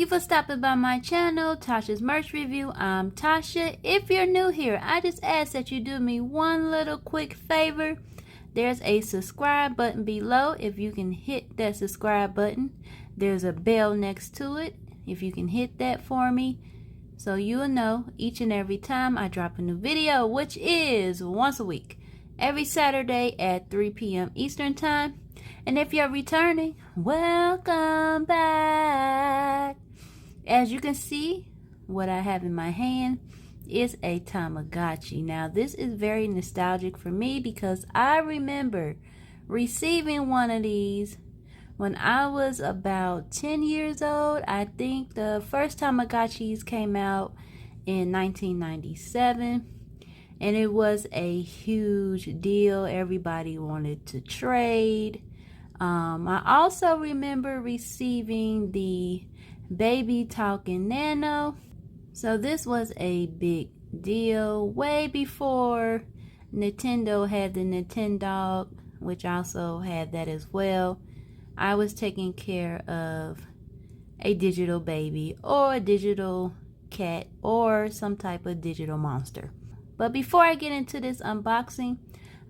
Thank you for stopping by my channel, Tasha's Merch Review. I'm Tasha. If you're new here, I just ask that you do me one little quick favor. There's a subscribe button below. If you can hit that subscribe button, there's a bell next to it. If you can hit that for me, so you'll know each and every time I drop a new video, which is once a week, every Saturday at 3 p.m. Eastern Time. And if you're returning, welcome back. As you can see, what I have in my hand is a Tamagotchi. Now, this is very nostalgic for me because I remember receiving one of these when I was about 10 years old. I think the first Tamagotchis came out in 1997. And it was a huge deal. Everybody wanted to trade. I also remember receiving the Baby Talking Nano. So this was a big deal way before Nintendo had the Nintendo, which also had that as well. I was taking care of a digital baby or a digital cat or some type of digital monster. But before I get into this unboxing,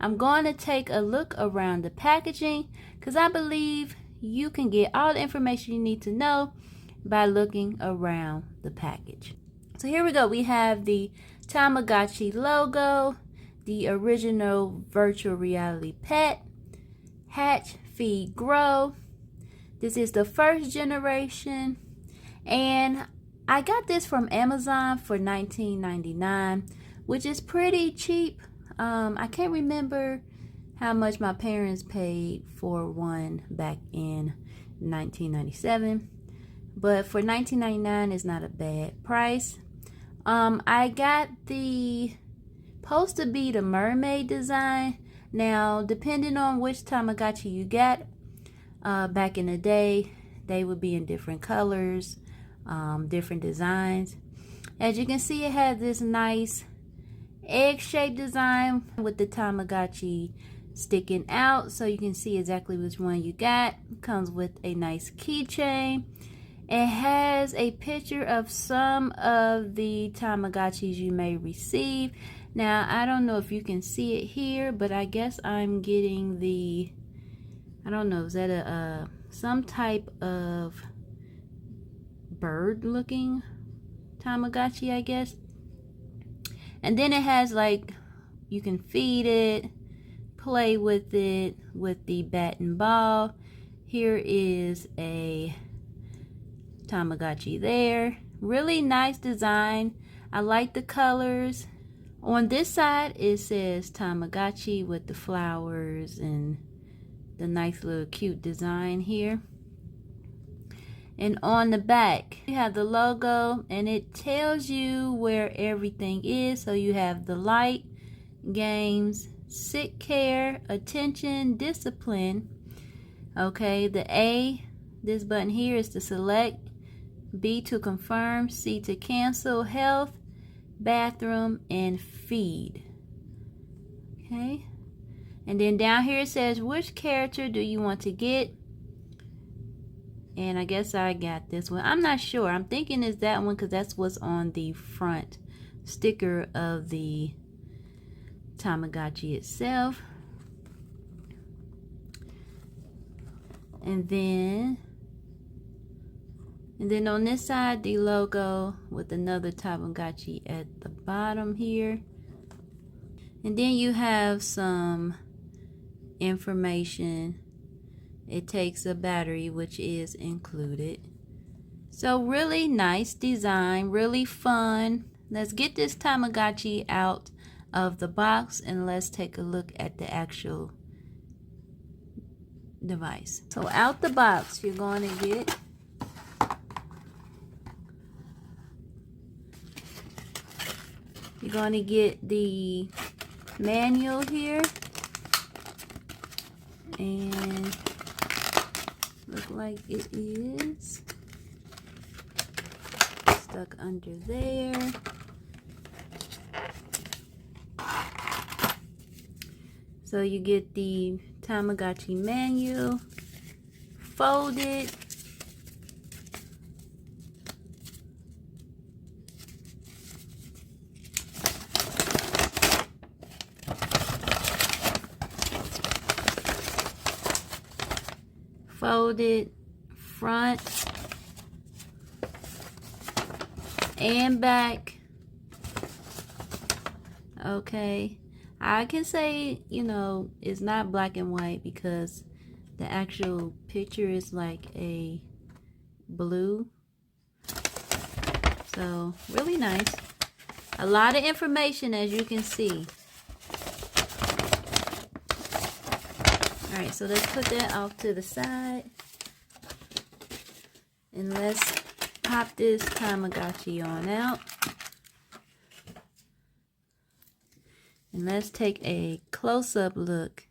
I'm going to take a look around the packaging because I believe you can get all the information you need to know by looking around the package. So here we go. We have the Tamagotchi logo, the original virtual reality pet, hatch, feed, grow. This is the first generation, and I got this from Amazon for $19.99, which is pretty cheap. I can't remember how much my parents paid for one back in 1997, but for $19.99 is not a bad price. I got the supposed to be the mermaid design. Now, depending on which Tamagotchi you got, back in the day, they would be in different colors, different designs. As you can see, it has this nice egg-shaped design with the Tamagotchi sticking out, so you can see exactly which one you got. Comes with a nice keychain. It has a picture of some of the Tamagotchis you may receive. Now, I don't know if you can see it here, but I guess I'm getting the, I don't know, is that a some type of bird looking Tamagotchi, I guess. And then it has, like, you can feed it, play with it with the bat and ball. Here is a Tamagotchi there. Really nice design. I like the colors. On this side, it says Tamagotchi with the flowers and the nice little cute design here. And on the back, you have the logo, and it tells you where everything is. So you have the light, games, sick care, attention, discipline. Okay, the A, this button here is to select. B to confirm. C to cancel. Health, bathroom, and feed. Okay. And then down here it says, which character do you want to get? And I guess I got this one. I'm not sure. I'm thinking it's that one because that's what's on the front sticker of the Tamagotchi itself. And then on this side, the logo with another Tamagotchi at the bottom here. And then you have some information. It takes a battery, which is included. So really nice design, really fun. Let's get this Tamagotchi out of the box and let's take a look at the actual device. So out the box, you're going to get the manual here, and look like it is stuck under there. So you get the Tamagotchi manual, folded, folded front and back. Okay, I can say, you know, it's not black and white because the actual picture is like a blue. So really nice. A lot of information, as you can see. Alright, so let's put that off to the side. And let's pop this Tamagotchi on out. And let's take a close-up look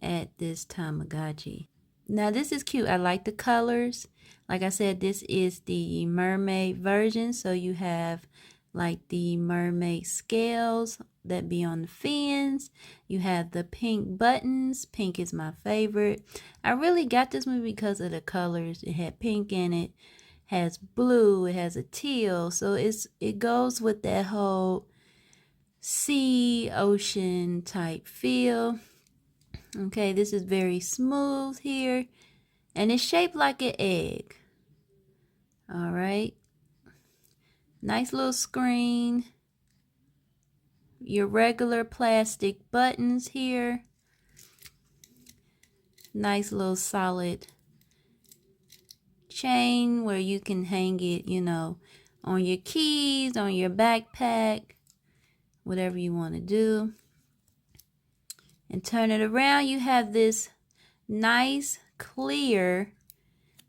at this Tamagotchi. Now this is cute. I like the colors. Like I said, this is the mermaid version. So you have like the mermaid scales that be on the fins. You have the pink buttons. Pink is my favorite. I really got this movie because of the colors. It had pink in it, has blue, it has a teal. So it goes with that whole sea, ocean type feel. Okay, this is very smooth here. And it's shaped like an egg. All right. Nice little screen. Your regular plastic buttons here. Nice little solid chain where you can hang it, you know, on your keys, on your backpack, whatever you want to do. And turn it around, you have this nice clear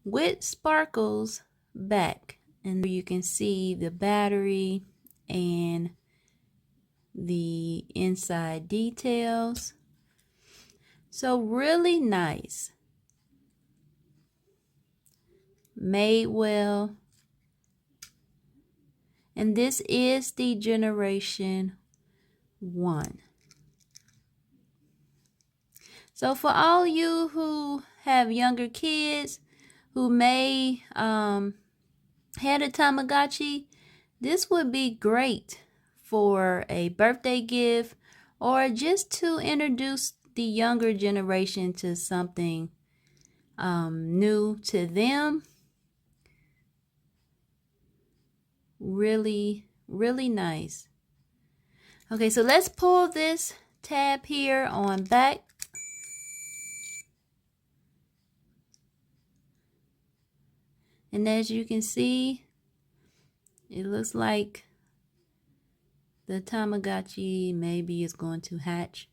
with sparkles back, and you can see the battery and the inside details. So really nice, made well. And this is the Generation 1. So for all you who have younger kids who may had a Tamagotchi, this would be great for a birthday gift or just to introduce the younger generation to something new to them. Really, really nice. Okay, so let's pull this tab here on back. And as you can see, it looks like the Tamagotchi maybe is going to hatch.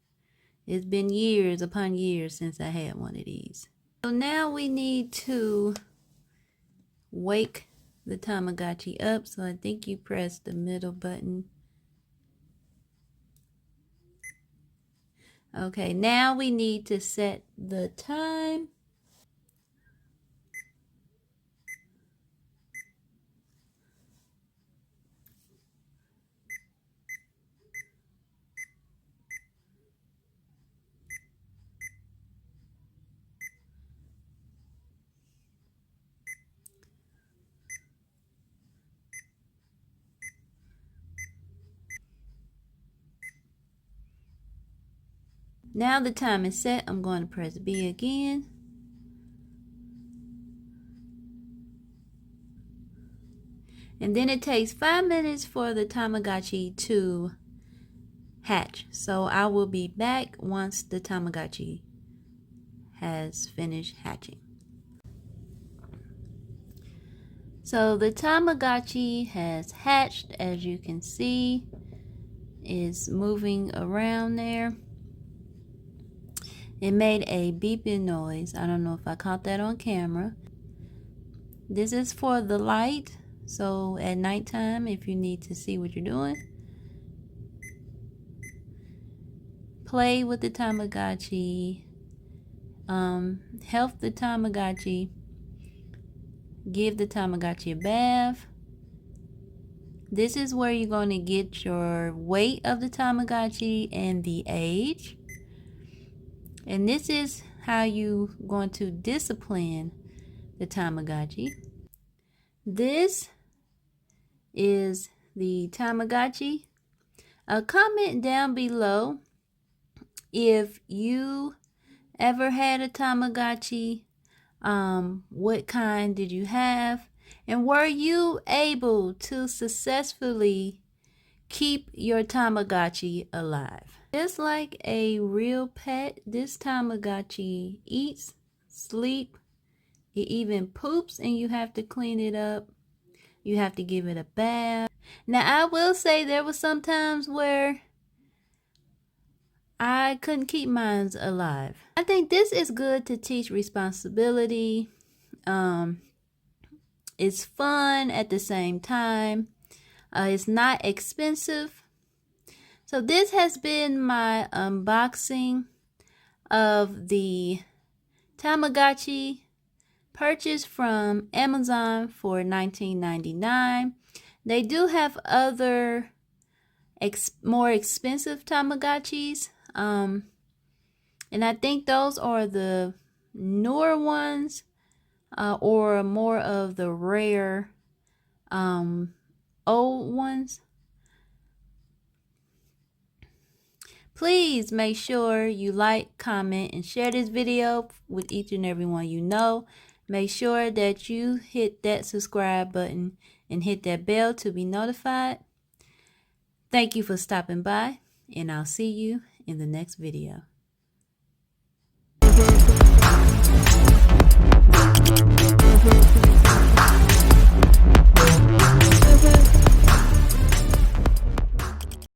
It's been years upon years since I had one of these. So now we need to wake the Tamagotchi up. So I think you press the middle button. Okay, now we need to set the time. Now the time is set. I'm going to press B again. And then it takes 5 minutes for the Tamagotchi to hatch. So I will be back once the Tamagotchi has finished hatching. So the Tamagotchi has hatched, as you can see, is moving around there. It made a beeping noise. I don't know if I caught that on camera. This is for the light. So at nighttime, if you need to see what you're doing, play with the Tamagotchi, help the Tamagotchi, give the Tamagotchi a bath. This is where you're going to get your weight of the Tamagotchi and the age. And this is how you're going to discipline the Tamagotchi. This is the Tamagotchi. Comment down below if you ever had a Tamagotchi What kind did you have? And were you able to successfully keep your Tamagotchi alive? Just like a real pet, this Tamagotchi eats, sleep, it even poops, and you have to clean it up. You have to give it a bath. Now, I will say there was some times where I couldn't keep mine alive. I think this is good to teach responsibility. It's fun at the same time. It's not expensive. So this has been my unboxing of the Tamagotchi purchased from Amazon for $19.99. They do have other more expensive Tamagotchis. And I think those are the newer ones, or more of the rare old ones. Please make sure you like, comment, and share this video with each and every one you know. Make sure that you hit that subscribe button and hit that bell to be notified. Thank you for stopping by, and I'll see you in the next video.